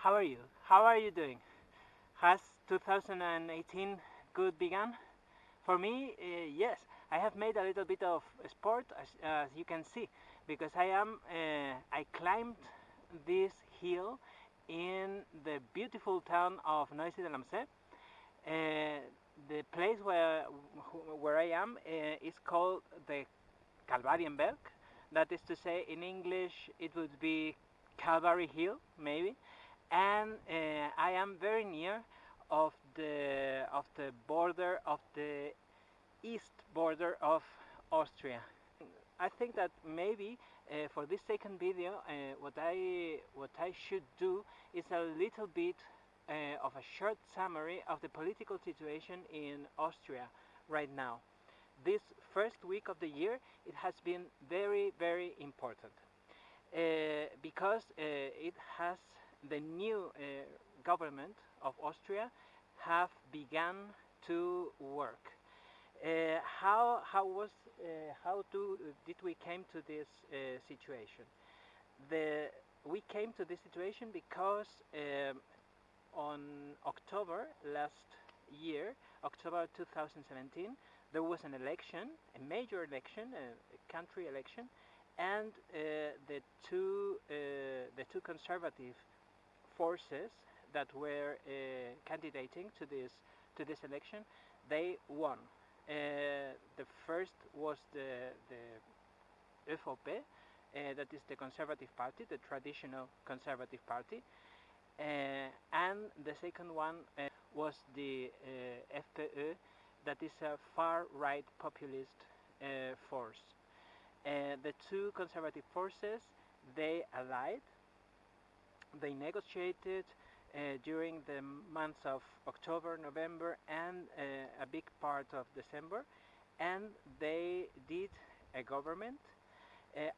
How are you? How are you doing? Has 2018 good begun? For me, yes. I have made a little bit of sport, as you can see, because I climbed this hill in the beautiful town of Noisy de Lamse. The place where I am is called the Calvarienberg. That is to say, in English, it would be Calvary Hill, maybe. And I am very near of the border of the east border of Austria. I think that maybe for this second video, what I should do is a little bit of a short summary of the political situation in Austria right now. This first week of the year, it has been very, very important because it has the new government of Austria have begun to work. How did we came to this situation? The We came to this situation because on October last year, October 2017, there was an election, a major election, a country election, and the two conservative forces that were candidating to this election, they won. The first was the FOP, that is the Conservative Party, the traditional Conservative Party, and the second one was the FPÖ, that is a far-right populist force. The two conservative forces, they allied, they negotiated during the months of October, November, and a big part of December, and they did a government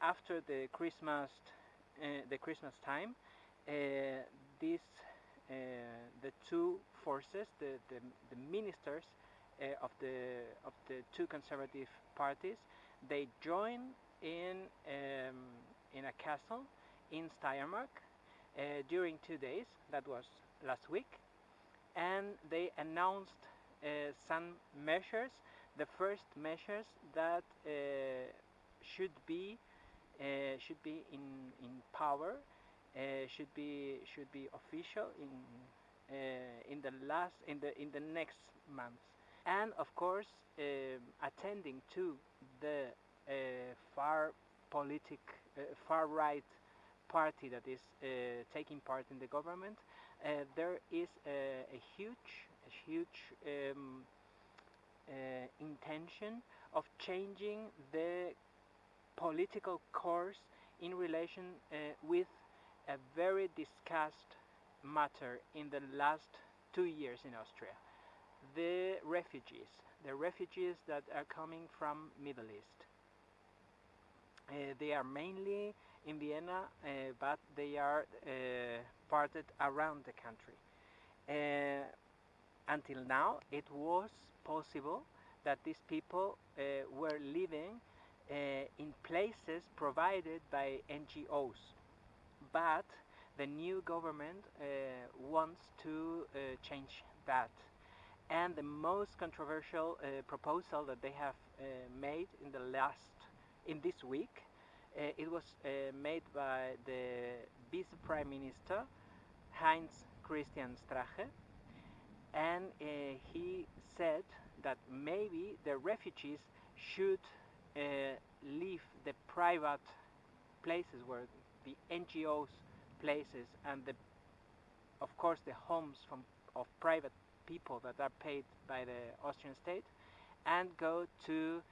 after the Christmas time. This The two forces, the ministers of the two conservative parties, they joined in a castle in Steiermark during 2 days. That was last week, and they announced some measures. The first measures that should be in power, should be official in the next months, and of course attending to the far politic far right party that is taking part in the government. There is a huge intention of changing the political course in relation with a very discussed matter in the last 2 years in Austria: the refugees that are coming from Middle East. They are mainly in Vienna, but they are parted around the country. Uh, until now, it was possible that these people were living in places provided by NGOs, but the new government wants to change that. And the most controversial proposal that they have made in this week, it was made by the Vice Prime Minister Heinz Christian Strache, and he said that maybe the refugees should uh, leave the private places where the NGOs places, and of course the homes of private people that are paid by the Austrian state, and go to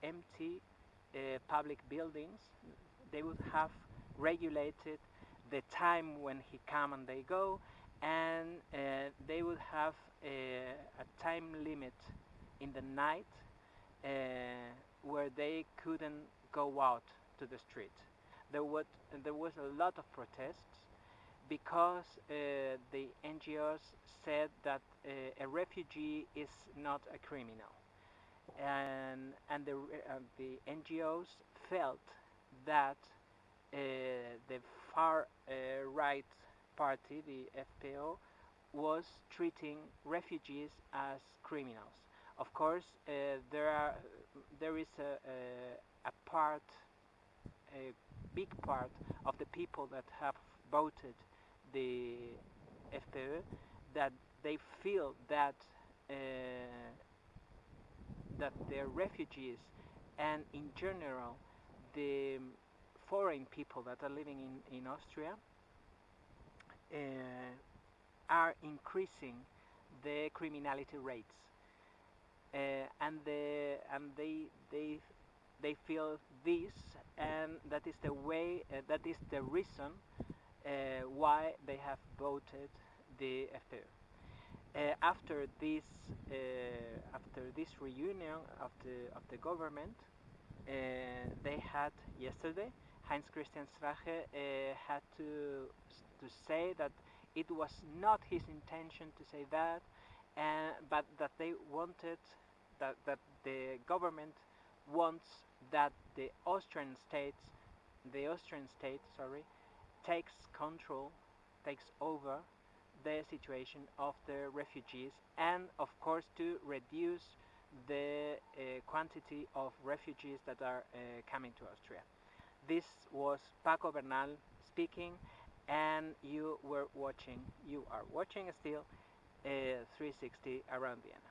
empty public buildings. They would have regulated the time when he come and they go, and they would have a time limit in the night uh, where they couldn't go out to the street. There was there was a lot of protests because the NGOs said that a refugee is not a criminal, and the NGOs felt that the far right party, the FPO, was treating refugees as criminals. Of course, there is a part, a big part of the people that have voted the FPÖ that they feel uh, that the refugees and in general the foreign people that are living in Austria uh, are increasing the criminality rates, and they feel this, and that is the way, that is the reason why they have voted the FPÖ. After this reunion of the government, they had yesterday, Heinz Christian Strache had to say that it was not his intention to say that, but that they wanted that the government wants that the Austrian state, sorry, takes control, takes over the situation of the refugees, and of course to reduce the quantity of refugees that are coming to Austria. This was Paco Bernal speaking, and you are watching still 360 around Vienna.